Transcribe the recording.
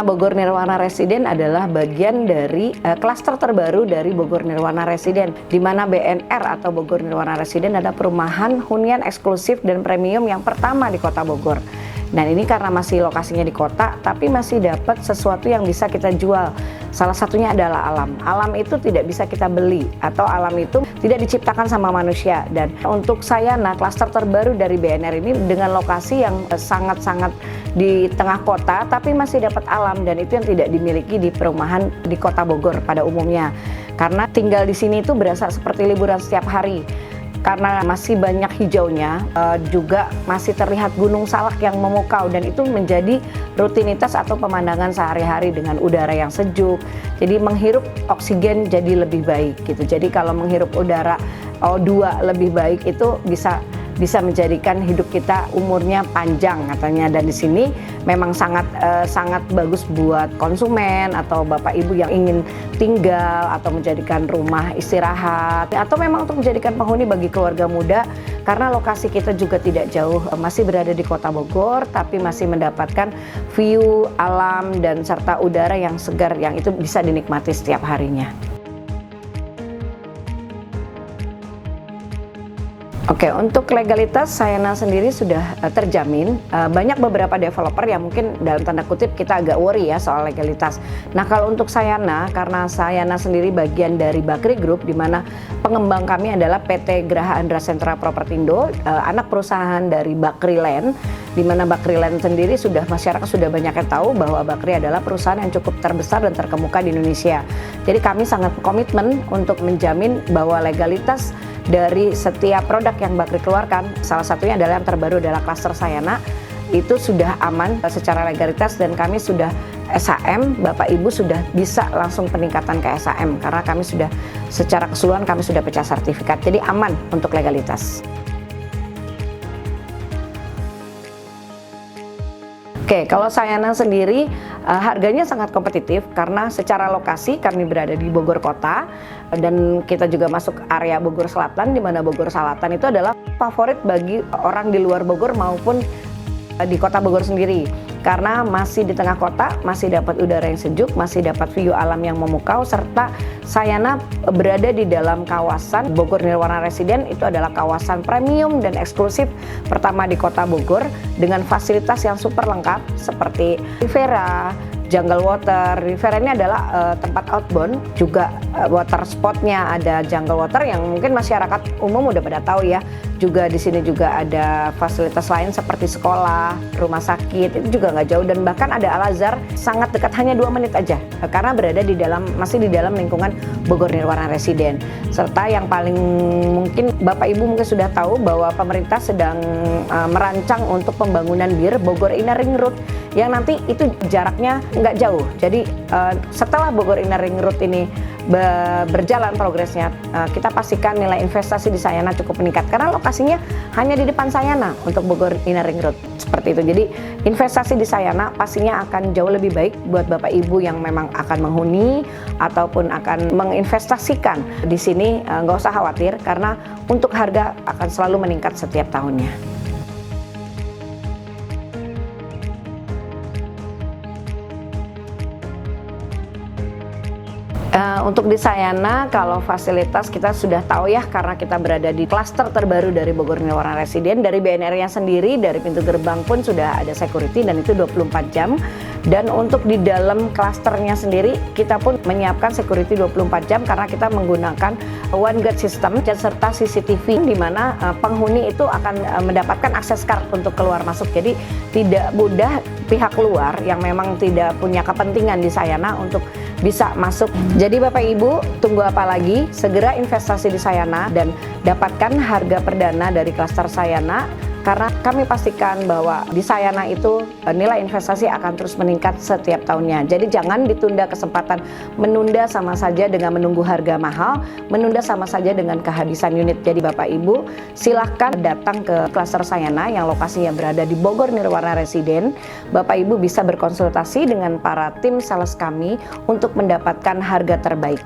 Karena Bogor Nirwana Residen adalah bagian dari klaster terbaru dari Bogor Nirwana Residen, di mana BNR atau Bogor Nirwana Residen ada perumahan hunian eksklusif dan premium yang pertama di Kota Bogor. Dan ini karena masih lokasinya di kota, tapi masih dapat sesuatu yang bisa kita jual. Salah satunya adalah alam. Alam itu tidak bisa kita beli, atau alam itu tidak diciptakan sama manusia. Dan untuk Sayana, klaster terbaru dari BNR ini dengan lokasi yang sangat-sangat di tengah kota, tapi masih dapat alam, dan itu yang tidak dimiliki di perumahan di Kota Bogor pada umumnya. Karena tinggal di sini itu berasa seperti liburan setiap hari. Karena masih banyak hijaunya, juga masih terlihat Gunung Salak yang memukau, dan itu menjadi rutinitas atau pemandangan sehari-hari dengan udara yang sejuk. Jadi menghirup oksigen jadi lebih baik gitu. Jadi kalau menghirup udara O2 lebih baik itu bisa menjadikan hidup kita umurnya panjang katanya. Dan di sini memang sangat bagus buat konsumen atau bapak ibu yang ingin tinggal atau menjadikan rumah istirahat, atau memang untuk menjadikan penghuni bagi keluarga muda, karena lokasi kita juga tidak jauh, masih berada di Kota Bogor tapi masih mendapatkan view alam dan serta udara yang segar yang itu bisa dinikmati setiap harinya. Oke, untuk legalitas Sayana sendiri sudah terjamin. Banyak beberapa developer yang mungkin dalam tanda kutip kita agak worry ya soal legalitas. Nah, kalau untuk Sayana, karena Sayana sendiri bagian dari Bakri Group, di mana pengembang kami adalah PT Graha Andra Sentra Propertindo, anak perusahaan dari Bakri Land, di mana Bakri Land sendiri masyarakat sudah banyak yang tahu bahwa Bakri adalah perusahaan yang cukup terbesar dan terkemuka di Indonesia. Jadi kami sangat komitmen untuk menjamin bahwa legalitas dari setiap produk yang Bakri keluarkan, salah satunya adalah yang terbaru adalah klaster Sayana, itu sudah aman secara legalitas, dan kami sudah SHM, Bapak Ibu sudah bisa langsung peningkatan ke SHM karena kami sudah secara keseluruhan kami sudah pecah sertifikat, jadi aman untuk legalitas. Oke, kalau Sayana sendiri harganya sangat kompetitif karena secara lokasi kami berada di Bogor Kota, dan kita juga masuk area Bogor Selatan, di mana Bogor Selatan itu adalah favorit bagi orang di luar Bogor maupun di Kota Bogor sendiri. Karena masih di tengah kota, masih dapat udara yang sejuk, masih dapat view alam yang memukau, serta Sayana berada di dalam kawasan Bogor Nirwana Residen, itu adalah kawasan premium dan eksklusif pertama di Kota Bogor dengan fasilitas yang super lengkap seperti Rivera, Jungle Water. Rivera ini adalah tempat outbound, juga water spotnya ada Jungle Water yang mungkin masyarakat umum udah pada tahu ya. Juga di sini juga ada fasilitas lain seperti sekolah, rumah sakit, itu juga nggak jauh, dan bahkan ada Al-Azhar sangat dekat, hanya 2 menit aja karena berada masih di dalam lingkungan Bogor Nirwana Residen. Serta yang paling mungkin Bapak Ibu mungkin sudah tahu bahwa pemerintah sedang merancang untuk pembangunan BIR Bogor Inner Ring Road yang nanti itu jaraknya nggak jauh. Jadi setelah Bogor Inner Ring Road ini berjalan progresnya, kita pastikan nilai investasi di Sayana cukup meningkat karena lokasinya hanya di depan Sayana untuk Bogor Inner Ring Road, seperti itu. Jadi investasi di Sayana pastinya akan jauh lebih baik buat Bapak Ibu yang memang akan menghuni ataupun akan menginvestasikan di sini. Nggak usah khawatir karena untuk harga akan selalu meningkat setiap tahunnya. Untuk di Sayana, kalau fasilitas kita sudah tahu ya, karena kita berada di klaster terbaru dari Bogor Nirwana Residen. Dari BNR-nya sendiri, dari pintu gerbang pun sudah ada security dan itu 24 jam. Dan untuk di dalam klasternya sendiri, kita pun menyiapkan security 24 jam karena kita menggunakan one gate system serta CCTV, di mana penghuni itu akan mendapatkan akses card untuk keluar masuk. Jadi tidak mudah pihak luar yang memang tidak punya kepentingan di Sayana untuk bisa masuk. Jadi Bapak Ibu, tunggu apa lagi? Segera investasi di Sayana dan dapatkan harga perdana dari klaster Sayana, karena kami pastikan bahwa di Sayana itu nilai investasi akan terus meningkat setiap tahunnya. Jadi jangan ditunda kesempatan, menunda sama saja dengan menunggu harga mahal, menunda sama saja dengan kehabisan unit. Jadi Bapak Ibu silahkan datang ke klaster Sayana yang lokasinya berada di Bogor Nirwana Residen. Bapak Ibu bisa berkonsultasi dengan para tim sales kami untuk mendapatkan harga terbaik.